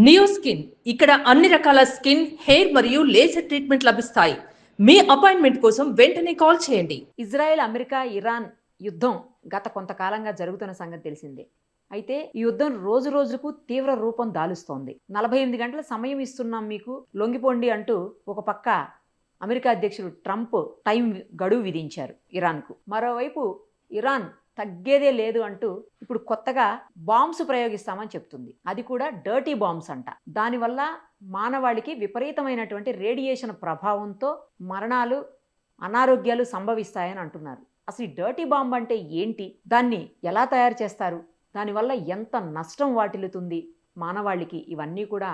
Neo skin ఇక్కడ అన్ని రకాల స్కిన్, హెయిర్ మరియు లేజర్ ట్రీట్మెంట్ లభిస్తాయి. మీ అపాయింట్మెంట్ కోసం వెంటనే కాల్ చేయండి. ఇజ్రాయెల్, అమెరికా, ఇరాన్ యుద్ధం గత కొంతకాలంగా జరుగుతున్న సంగతి తెలిసిందే. అయితే ఈ యుద్ధం రోజు రోజుకు తీవ్ర రూపం దాలుస్తోంది. 48 గంటల సమయం ఇస్తున్నాం మీకు, లొంగిపోండి అంటూ ఒక పక్క అమెరికా అధ్యక్షుడు ట్రంప్ టైం గడువు విధించారు ఇరాన్కు. మరోవైపు ఇరాన్ తగ్గేదే లేదు అంటూ ఇప్పుడు కొత్తగా బాంబ్స్ ప్రయోగిస్తామని చెప్తుంది. అది కూడా డర్టీ బాంబ్స్ అంట. దానివల్ల మానవాళికి విపరీతమైనటువంటి రేడియేషన్ ప్రభావంతో మరణాలు, అనారోగ్యాలు సంభవిస్తాయని అంటున్నారు. అసలు ఈ డర్టీ బాంబ్ అంటే ఏంటి, దాన్ని ఎలా తయారు చేస్తారు, దానివల్ల ఎంత నష్టం వాటిల్లుతుంది మానవాళికి, ఇవన్నీ కూడా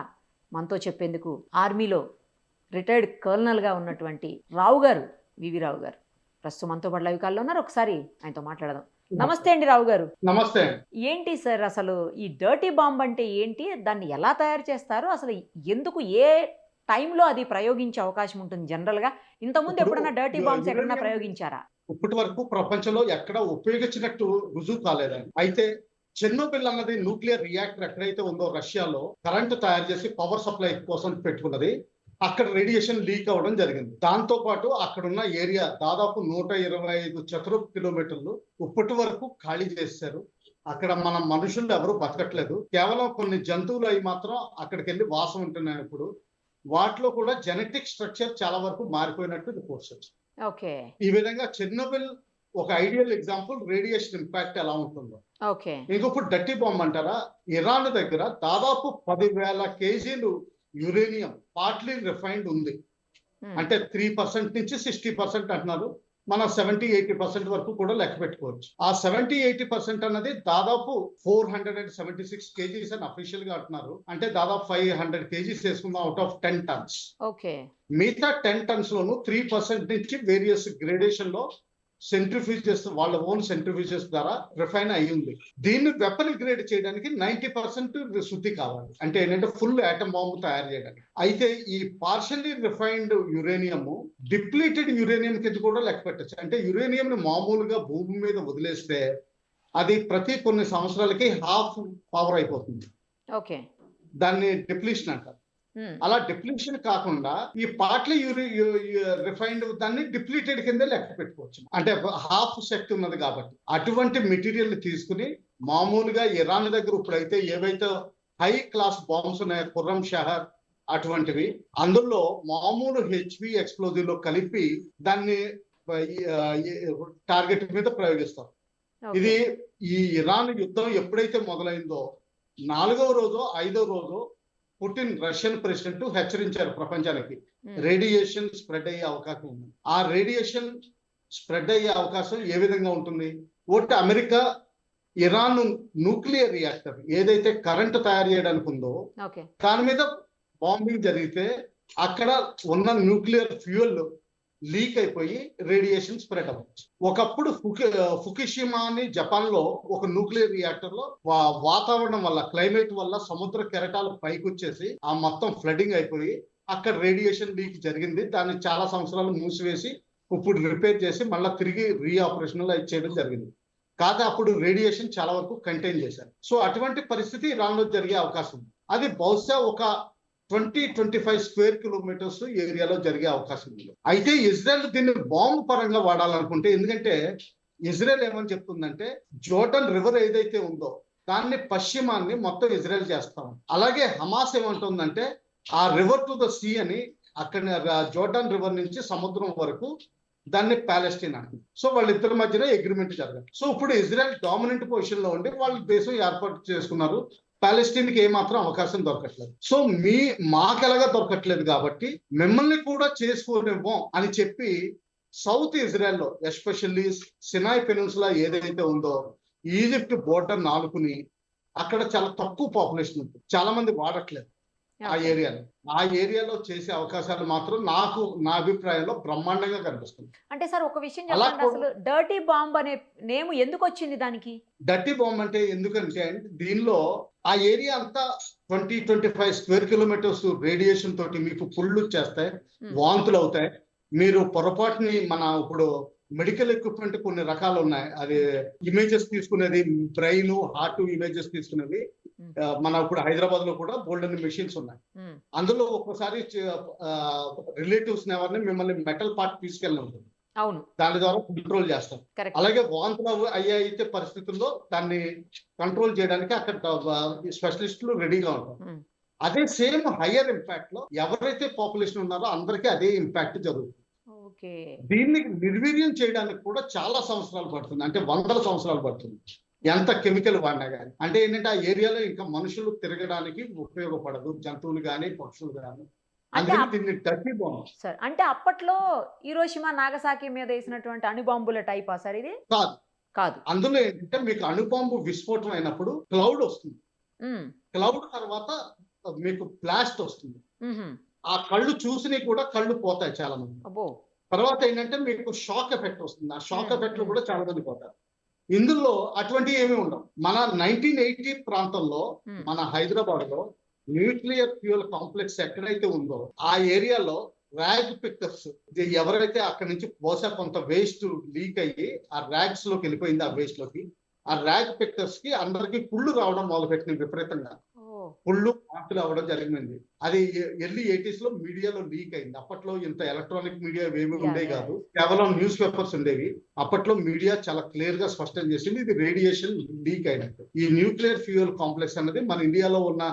మనతో చెప్పేందుకు ఆర్మీలో రిటైర్డ్ కర్నల్గా ఉన్నటువంటి రావు గారు, వివి రావు గారు ప్రస్తుతం మనతో పాటు లైవ్ కాల్లో ఉన్నారు. ఒకసారి ఆయనతో మాట్లాడదాం. నమస్తే అండి రావు గారు. నమస్తే. ఏంటి సార్ అసలు ఈ డర్టీ బాంబ్ అంటే ఏంటి, దాన్ని ఎలా తయారు చేస్తారు, అసలు ఎందుకు, ఏ టైంలో అది ప్రయోగించే అవకాశం ఉంటుంది జనరల్ గా? ఇంతకుముందు ఎప్పుడన్నా డర్టీ బాంబ్స్ ఎక్కడన్నా ప్రయోగించారా? ఇప్పటి వరకు ప్రపంచంలో ఎక్కడ ఉపయోగించినట్టు రుజువు కాలేదండి. అయితే చెర్నోబిల్ అన్నది న్యూక్లియర్ రియాక్టర్ ఎక్కడైతే ఉందో రష్యాలో కరెంటు తయారు చేసి పవర్ సప్లై కోసం పెట్టుకున్నది. అక్కడ రేడియేషన్ లీక్ అవ్వడం జరిగింది. దాంతో పాటు అక్కడున్న ఏరియా దాదాపు 125 చతురపు కిలోమీటర్లు ఇప్పటి వరకు ఖాళీ చేశారు. అక్కడ మన మనుషులు ఎవరు బతకట్లేదు. కేవలం కొన్ని జంతువులు అవి మాత్రం అక్కడికి వెళ్ళి వాసం ఉంటున్నాయి. ఇప్పుడు వాటిలో కూడా జెనెటిక్ స్ట్రక్చర్ చాలా వరకు మారిపోయినట్టు రిపోర్ట్స్ వచ్చాయి. ఓకే, ఈ విధంగా చెర్నోబిల్ ఒక ఐడియల్ ఎగ్జాంపుల్ రేడియేషన్ ఇంపాక్ట్ ఎలా ఉంటుందో. ఓకే, ఇంకొప్పుడు డర్టీ బాంబ్ అంటారా, ఇరాన్ దగ్గర దాదాపు 10,000 కేజీలు యురేనియం పార్ట్లీ రిఫైన్డ్ ఉంది. అంటే 3% నుంచి 60% అంటున్నారు. మనం 70-80% వరకు కూడా లెక్క పెట్టుకోవచ్చు. ఆ 70-80% అన్నది దాదాపు 476 కేజీస్ అని అఫీషియల్ గా అంటున్నారు. అంటే దాదాపు 500 కేజీస్ వేసుకుందాం అవుట్ ఆఫ్ 10 టన్స్. ఓకే, మిగతా 10 టన్స్ లోను 3% నుంచి వేరియస్ గ్రేడేషన్ లో సెంట్రిఫ్యూజెస్, వాళ్ళ ఓన్ సెంట్రిఫ్యూజెస్ ద్వారా రిఫైన్ అయ్యి ఉంది. దీన్ని వెపన్ గ్రేడ్ చేయడానికి 90% శుద్ధి కావాలి. అంటే ఏంటంటే ఫుల్ ఆటమ్ బాంబు తయారు చేయడానికి. అయితే ఈ partially refined uranium depleted uranium కింద కూడా లెక్క పెట్టచ్చు. అంటే యురేనియం ని మామూలుగా భూమి మీద వదిలేస్తే అది ప్రతి కొన్ని సంవత్సరాలకి హాఫ్ పవర్ అయిపోతుంది. ఓకే, దాన్ని డిప్లీషన్ అంటారు. అలా డిప్లీషన్ కాకుండా ఈ పార్ట్లీ రిఫైన్డ్ దాన్ని డిప్లీటెడ్ కింద లెక్క పెట్టుకోవచ్చు. అంటే హాఫ్ శక్తి ఉన్నది కాబట్టి అటువంటి మెటీరియల్ తీసుకుని మామూలుగా ఇరాన్ దగ్గర ఇప్పుడైతే ఏవైతే హై క్లాస్ బాంబ్స్ ఉన్నాయో, ఖుర్రం షహర్ అటువంటివి, అందులో మామూలు హెచ్వి ఎక్స్ప్లోజివ్ లో కలిపి దాన్ని టార్గెట్ మీద ప్రయోగిస్తారు. ఇది ఈ ఇరాన్ యుద్ధం ఎప్పుడైతే మొదలైందో 4వ రోజో 5వ రోజో పుటిన్ రష్యన్ ప్రెసిడెంట్ హెచ్చరించారు ప్రపంచానికి, రేడియేషన్ స్ప్రెడ్ అయ్యే అవకాశం ఉంది. ఆ రేడియేషన్ స్ప్రెడ్ అయ్యే అవకాశం ఏ విధంగా ఉంటుంది? ఒకటి, అమెరికా ఇరాన్ న్యూక్లియర్ రియాక్టర్ ఏదైతే కరెంట్ తయారు చేయడానికి ఉందో దాని మీద బాంబింగ్ జరిగితే అక్కడ ఉన్న న్యూక్లియర్ ఫ్యూయల్ లీక్ అయిపోయి రేడియేషన్ స్ప్రెడ్ అవ్వచ్చు. ఒకప్పుడు ఫుకుషిమా అని జపాన్ లో ఒక న్యూక్లియర్ రియాక్టర్ లో వాతావరణం వల్ల, క్లైమేట్ వల్ల సముద్ర కెరటాలు పైకి వచ్చేసి ఆ మొత్తం ఫ్లడింగ్ అయిపోయి అక్కడ రేడియేషన్ లీక్ జరిగింది. దాన్ని చాలా సంవత్సరాలు మూసివేసి ఇప్పుడు రిపేర్ చేసి మళ్ళీ తిరిగి రీఆపరేషనల్ చేయడం జరిగింది. కాగా అప్పుడు రేడియేషన్ చాలా వరకు కంటైన్ చేశారు. సో అటువంటి పరిస్థితి ఇరాన్ లో జరిగే అవకాశం ఉంది. అది బహుశా ఒక 20-25 స్క్వేర్ కిలోమీటర్స్ ఏరియాలో జరిగే అవకాశం ఉంది. అయితే ఇజ్రాయెల్ దీన్ని బాంబు పరంగా వాడాలనుకుంటే, ఎందుకంటే ఇజ్రాయెల్ ఏమని చెప్తుందంటే జోర్డన్ రివర్ ఏదైతే ఉందో దాన్ని పశ్చిమాన్ని మొత్తం ఇజ్రాయెల్ చేస్తాం. అలాగే హమాస్ ఏమంటుందంటే ఆ రివర్ టు ద సీ అని, అక్కడ జోర్డన్ రివర్ నుంచి సముద్రం వరకు దాన్ని ప్యాలెస్టైన్ అంటుంది. సో వాళ్ళిద్దరి మధ్యన అగ్రిమెంట్ జరగాలి. సో ఇప్పుడు ఇజ్రాయెల్ డామినెంట్ పొజిషన్ లో ఉండి వాళ్ళు దేశం ఏర్పాటు చేసుకున్నారు. పాలెస్టైన్కి ఏమాత్రం అవకాశం దొరకట్లేదు. సో మాకెలాగా దొరకట్లేదు కాబట్టి మిమ్మల్ని కూడా చేసుకోనివ్వం అని చెప్పి సౌత్ ఇజ్రాయెల్లో, ఎస్పెషల్లీ సినాయ్ పెనిన్సులా ఏదైతే ఉందో ఈజిప్ట్ బోర్డర్ నాలుకుని అక్కడ చాలా తక్కువ పాపులేషన్ ఉంటుంది, చాలా మంది వాడట్లేదు ఆ ఏరియాలో చేసే అవకాశాలు మాత్రం నాకు, నా అభిప్రాయంలో బ్రహ్మాండంగా కనిపిస్తుంది. అంటే సార్ ఒక విషయం చెప్పండి, అసలు డర్టీ బాంబ్ అనే నేమ్ ఎందుకు వచ్చింది దానికి? డర్టీ బాంబ్ అంటే ఎందుకంటే దీనిలో ఆ ఏరియా అంతా 20-25 స్క్వేర్ కిలోమీటర్స్ రేడియేషన్ తోటి మీకు పుళ్ళు చేస్తాయి, వాంతులు అవుతాయి. మీరు పొరపాటుని ఇప్పుడు మెడికల్ ఎక్విప్మెంట్ కొన్ని రకాలు ఉన్నాయి, అది ఇమేజెస్ తీసుకునేది, బ్రెయిన్ హార్ట్ ఇమేజెస్ తీసుకునేది, మన ఇప్పుడు హైదరాబాద్ లో కూడా బోల్డెన్ మెషిన్స్ ఉన్నాయి. ఉమ్, అందులో ఒక్కోసారి రిలేటివ్స్ ఎవరిని మిమ్మల్ని మెటల్ పార్ట్ తీసుకెళ్ళి ఉంటుంది, అవును, దాని ద్వారా కంట్రోల్ చేస్తాం. కరెక్ట్. అలాగే వాంతులు అయితే పరిస్థితుల్లో దాన్ని కంట్రోల్ చేయడానికి అక్కడ స్పెషలిస్టులు రెడీగా ఉంటారు. ఉమ్, అదే సేమ్ హయ్యర్ ఇంపాక్ట్ లో ఎవరైతే పాపులేషన్ ఉన్నారో అందరికీ అదే ఇంపాక్ట్ జరుగుతుంది. ఓకే. దీన్ని నిర్వీర్యం చేయడానికి కూడా చాలా సంవత్సరాలు పడుతుంది, అంటే వందల సంవత్సరాలు పడుతుంది, ఎంత కెమికల్ వాడినా కానీ. అంటే ఏంటంటే ఆ ఏరియాలో ఇంకా మనుషులు తిరగడానికి ఉపయోగపడదు, జంతువులు కానీ పక్షులు కానీ. అందుకని దీన్ని డర్టీ బాంబ్ సార్, అంటే అప్పట్లో హీరోషిమా నాగసాకి మీద వేసినటువంటి అణుబాంబుల టైపా సార్ ఇది? కాదు. కాదు. అందులో ఏంటంటే మీకు అణుబాంబు విస్ఫోటనం అయినప్పుడు క్లౌడ్ వస్తుంది, ఉమ్, క్లౌడ్ తర్వాత మీకు బ్లాస్ట్ వస్తుంది. ఉహుం, ఆ కళ్ళు చూసినవి కూడా కళ్ళు పోతాయి చాలా మంది. అబ్బో. తర్వాత ఏంటంటే మీకు షాక్ ఎఫెక్ట్ వస్తుంది, ఆ షాక్ ఎఫెక్ట్ లో కూడా చాలా మంది పోతారు. ఇందులో అటువంటి ఏమీ ఉండవు. మన 1980 ప్రాంతంలో ఉమ్, మన హైదరాబాద్ లో న్యూక్లియర్ ఫ్యూయల్ కాంప్లెక్స్ ఎక్కడైతే ఉందో ఆ ఏరియాలో ర్యాగ్ పిక్కర్స్, ఎవరైతే అక్కడి నుంచి బహుశా కొంత వేస్ట్ లీక్ అయ్యి ఆ ర్యాగ్స్ లోకి వెళ్ళిపోయింది, ఆ వేస్ట్ లోకి ఆ ర్యాగ్ పిక్కర్స్ కి అందరికి పుళ్ళు రావడం మొదలుపెట్టింది, విపరీతంగా ఓ, పుళ్ళు మార్పులు అవ్వడం జరిగింది. అది ఎర్లీ 80s లో మీడియాలో లీక్ అయింది. అప్పట్లో ఇంత ఎలక్ట్రానిక్ మీడియా ఏమీ ఉండేవి కాదు, కేవలం న్యూస్ పేపర్స్ ఉండేవి. అప్పట్లో మీడియా చాలా క్లియర్ గా స్పష్టం చేసింది ఇది రేడియేషన్ లీక్ అయినట్టు. ఈ న్యూక్లియర్ ఫ్యూయల్ కాంప్లెక్స్ అనేది మన ఇండియాలో ఉన్న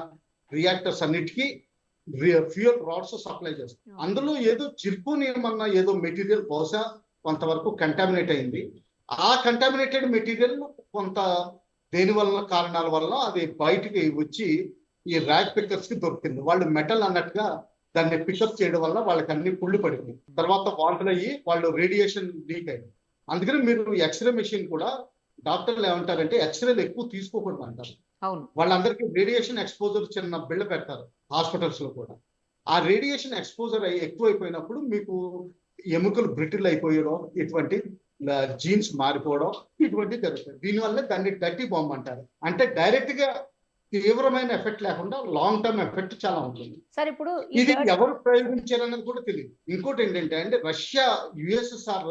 రియాక్టర్స్ అన్నిటికీ ఫ్యూయల్ రాడ్స్ సప్లై చేస్తుంది. అందులో ఏదో జిర్కోనియం అన్న ఏదో మెటీరియల్ బహుశా కొంతవరకు కంటామినేట్ అయింది. ఆ కంటామినేటెడ్ మెటీరియల్ కొంత దేని వల్ల కారణాల వల్ల అది బయటికి వచ్చి ఈ ర్యాగ్ పిక్కర్స్ కి దొరికింది. వాళ్ళు మెటల్ అన్నట్టుగా దాన్ని పికప్ చేయడం వల్ల వాళ్ళకి అన్ని పుళ్ళు పడింది. తర్వాత వాంతులు అయ్యి వాళ్ళు రేడియేషన్ లీక్ అయింది. అందుకని మీరు ఎక్స్రే మెషిన్ కూడా డాక్టర్లు ఏమంటారంటే ఎక్స్రేలు ఎక్కువ తీసుకోకూడదు అంటారు. అవును. వాళ్ళందరికీ రేడియేషన్ ఎక్స్పోజర్ చిన్న బిళ్ళ పెడతారు హాస్పిటల్స్ లో కూడా. ఆ రేడియేషన్ ఎక్స్పోజర్ ఎక్కువైపోయినప్పుడు మీకు ఎముకలు బ్రిటిల్ అయిపోయడం, ఇటువంటి జీన్స్ మారిపోవడం, ఇటువంటివి జరుగుతాయి. దీనివల్ల దాన్ని డర్టీ బాంబ్ అంటారు. అంటే డైరెక్ట్ గా తీవ్రమైన ఎఫెక్ట్ లేకుండా లాంగ్ టర్మ్ ఎఫెక్ట్ చాలా ఉంటుంది. సార్, ఇప్పుడు ఇది ఎవరు ప్రయోగించారన్నది కూడా తెలియదు. ఇంకోటి ఏంటంటే అంటే రష్యా యుఎస్ఎస్ఆర్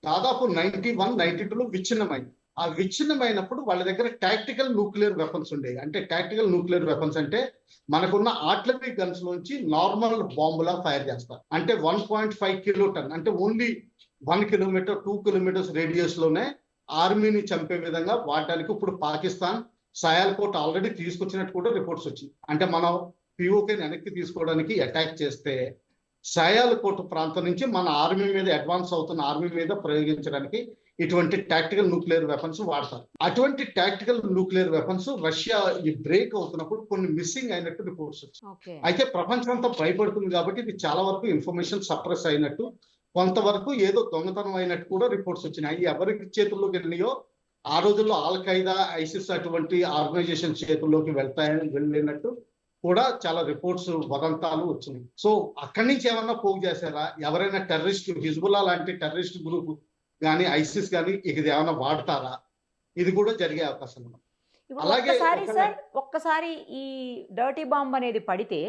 దాదాపు 91, 92లో విచ్ఛిన్నమైంది. ఆ విచ్ఛిన్నమైనప్పుడు వాళ్ళ దగ్గర టాక్టికల్ న్యూక్లియర్ వెపన్స్ ఉండేవి. అంటే టాక్టికల్ న్యూక్లియర్ వెపన్స్ అంటే మనకున్న ఆర్టిలరీ గన్స్ లోంచి నార్మల్ బాంబులా ఫైర్ చేస్తారు. అంటే 1.5 కిలోటన్, అంటే ఓన్లీ 1 కిలోమీటర్ 2 కిలోమీటర్స్ రేడియస్ లోనే ఆర్మీని చంపే విధంగా వాడడానికి ఇప్పుడు పాకిస్తాన్ సయాల్కోట్ ఆల్రెడీ తీసుకొచ్చినట్టు కూడా రిపోర్ట్స్ వచ్చింది. అంటే మనం పిఓకేని వెనక్కి తీసుకోవడానికి అటాక్ చేస్తే సయాల్కోట్ ప్రాంతం నుంచి మన ఆర్మీ మీద అడ్వాన్స్ అవుతున్న ఆర్మీ మీద ప్రయోగించడానికి ఇటువంటి టాక్టికల్ న్యూక్లియర్ వెపన్స్ వాడతారు. అటువంటి టాక్టికల్ న్యూక్లియర్ వెపన్స్ రష్యా ఈ బ్రేక్ అవుతున్నప్పుడు కొన్ని మిస్సింగ్ అయినట్టు రిపోర్ట్స్ వచ్చాయి. అయితే ప్రపంచం అంతా భయపడుతుంది కాబట్టి ఇది చాలా వరకు ఇన్ఫర్మేషన్ సప్రెస్ అయినట్టు, కొంతవరకు ఏదో దొంగతనం అయినట్టు కూడా రిపోర్ట్స్ వచ్చినాయి. ఎవరికి చేతుల్లోకి వెళ్ళినాయో ఆ రోజుల్లో ఆల్ ఖైదా, ఐసిస్ అటువంటి ఆర్గనైజేషన్ చేతుల్లోకి వెళ్ళినట్టు కూడా చాలా రిపోర్ట్స్ వదంతాలు వచ్చినాయి. సో అక్కడి నుంచి ఏమన్నా పోగు చేశారా, ఎవరైనా టెర్రరిస్ట్ హిజ్బుల్లా లాంటి టెర్రరిస్ట్ గ్రూప్ కానీ ఐసిస్ కానీ ఇది ఏమైనా వాడతారా, ఇది కూడా జరిగే అవకాశం ఉంది. అలాగే ఒక్కసారి ఈ డర్టీ బాంబ్ అనేది పడితే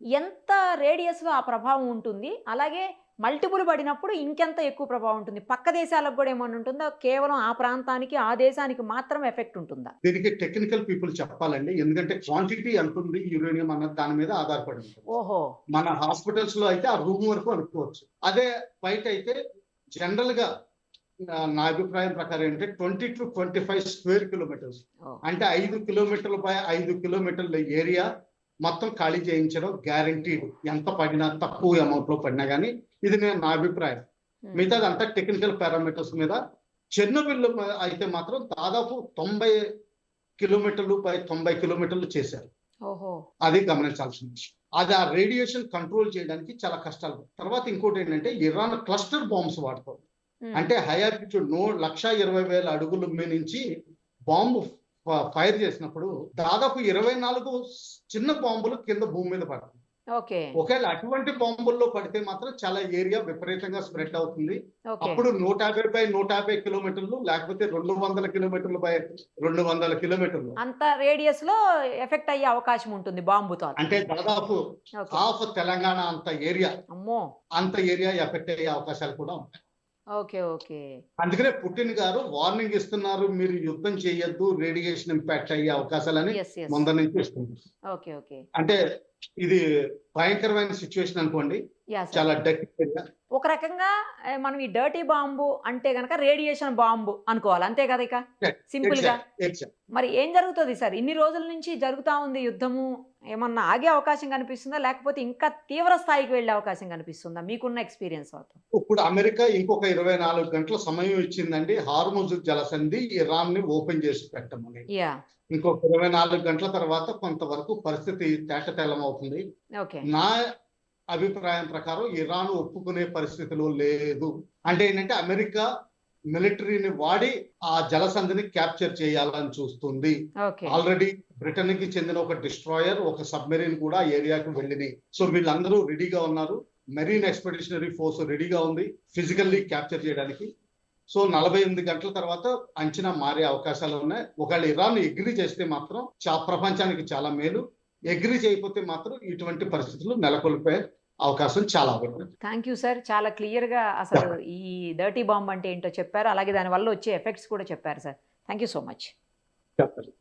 ఎంత రేడియస్ లో ఆ ప్రభావం ఉంటుంది, అలాగే మల్టిపుల్ పడినప్పుడు ఇంకెంత ఎక్కువ ప్రభావం ఉంటుంది? పక్క దేశాలకు కూడా ఏమన్నా ఉంటుందా, కేవలం ఆ ప్రాంతానికి ఆ దేశానికి మాత్రం ఎఫెక్ట్ ఉంటుందా? దీనికి టెక్నికల్ పీపుల్ చెప్పాలండి, ఎందుకంటే క్వాంటిటీ ఎంత ఉంది యురేనియం అన్నది దాని మీద ఆధారపడి ఉంటుంది. ఓహో. మన హాస్పిటల్స్ లో అయితే ఆ రూమ్ వరకు అనుకోవచ్చు. అదే బయట అయితే జనరల్ గా నా అభిప్రాయం ప్రకారం ఏంటంటే 20 to 25 స్క్వేర్ కిలోమీటర్స్, అంటే 5 కిలోమీటర్ల బై 5 కిలోమీటర్ల ఏరియా మొత్తం ఖాళీ చేయించడం గ్యారంటీడ్. ఎంత పడినా, తక్కువ అమౌంట్ లో పడినా కానీ, ఇది నా అభిప్రాయం. మిగతాదంతా టెక్నికల్ పారామీటర్స్ మీద. చెర్నోబిల్ అయితే మాత్రం దాదాపు 90 కిలోమీటర్లు బై 90 కిలోమీటర్లు చేశారు. అది గమనించాల్సిన విషయం. అది ఆ రేడియేషన్ కంట్రోల్ చేయడానికి చాలా కష్టాలు. తర్వాత ఇంకోటి ఏంటంటే ఇరాన్ క్లస్టర్ బాంబ్స్ వాడుతుంది. అంటే హై ఆల్టిట్యూడ్ 120,000 అడుగుల మీద నుంచి బాంబు ఫైర్ చేసినప్పుడు దాదాపు 24 చిన్న బాంబులు కింద భూమి మీద పడతాయి. ఒకవేళ అటువంటి బాంబుల్లో పడితే మాత్రం చాలా ఏరియా విపరీతంగా స్ప్రెడ్ అవుతుంది. అప్పుడు 150 బై 150 కిలోమీటర్లు, లేకపోతే 200 కిలోమీటర్లు బై 200 కిలోమీటర్లు అంత రేడియస్ లో ఎఫెక్ట్ అయ్యే అవకాశం ఉంటుంది బాంబుతో. అంటే దాదాపు హాఫ్ తెలంగాణ అంత ఏరియా ఎఫెక్ట్ అయ్యే అవకాశాలు కూడా ఉంటాయి. Okay okay. అందుకనే పుటిన్ గారు వార్నింగ్ ఇస్తున్నారు, మీరు యుద్ధం చేయొద్దు, రేడియేషన్ ఇంపాక్ట్ అయ్యే అవకాశాలని ఎస్ ఎస్. ముందు నుంచి ఇస్తున్నారు. Okay okay. అంటే ఇది భయంకరమైన సిచ్యువేషన్ అనుకోండి, యా సార్. చాలా డెక్. ఒక రకంగా మనం ఈ డర్టీ బాంబు అంటే గనక రేడియేషన్ బాంబు అనుకోవాలి, అంతే కదా ఇక సింపుల్ గా. మరి ఏం జరుగుతుంది సార్? ఇన్ని రోజుల నుంచి జరుగుతా ఉంది యుద్ధము, ఏమన్నా ఆగే అవకాశం కనిపిస్తుందా, లేకపోతే ఇంకా తీవ్ర స్థాయికి వెళ్ళే అవకాశం కనిపిస్తుందా మీకున్న ఎక్స్పీరియన్స్ తో? ఇప్పుడు అమెరికా ఇంకొక 24 గంటల సమయం ఇచ్చిందండి హార్ముజ్ జలసంధి ఇరాన్ ని ఓపెన్ చేసి పెట్టమని. యా. ఇంకొక 24 గంటల తర్వాత కొంతవరకు పరిస్థితి తేటతెల్లం అవుతుంది. ఓకే. నా అభిప్రాయం ప్రకారం ఇరాన్ ఒప్పుకునే పరిస్థితిలో లేదు. అంటే ఏంటంటే అమెరికా మిలిటరీని వాడి ఆ జలసంధిని క్యాప్చర్ చేయాలని చూస్తుంది. ఓకే. ఆల్రెడీ బ్రిటన్ కి చెందిన ఒక డిస్ట్రాయర్, ఒక సబ్మెరీన్ కూడా ఆ ఏరియాకి వెళ్ళింది. సో వీళ్ళందరూ రెడీగా ఉన్నారు, మెరీన్ ఎక్స్పెడిషనరీ ఫోర్స్ రెడీగా ఉంది ఫిజికల్లీ క్యాప్చర్ చేయడానికి. సో 48 గంటల తర్వాత అంచనా మారే అవకాశాలు ఉన్నాయి. ఒకవేళ ఇరాన్ ఎగ్రీ చేస్తే మాత్రం ప్రపంచానికి చాలా మేలు, ఎగ్రీ చేయకపోతే మాత్రం ఇటువంటి పరిస్థితులు నెలకొల్పే అవకాశం చాలా ఉంది. థ్యాంక్ యూ సార్, చాలా క్లియర్ గా అసలు ఈ డర్టీ బాంబ్ అంటే ఏంటో చెప్పారు, అలాగే దాని వల్ల వచ్చే ఎఫెక్ట్స్ కూడా చెప్పారు sir. Thank you so much. చెప్పండి.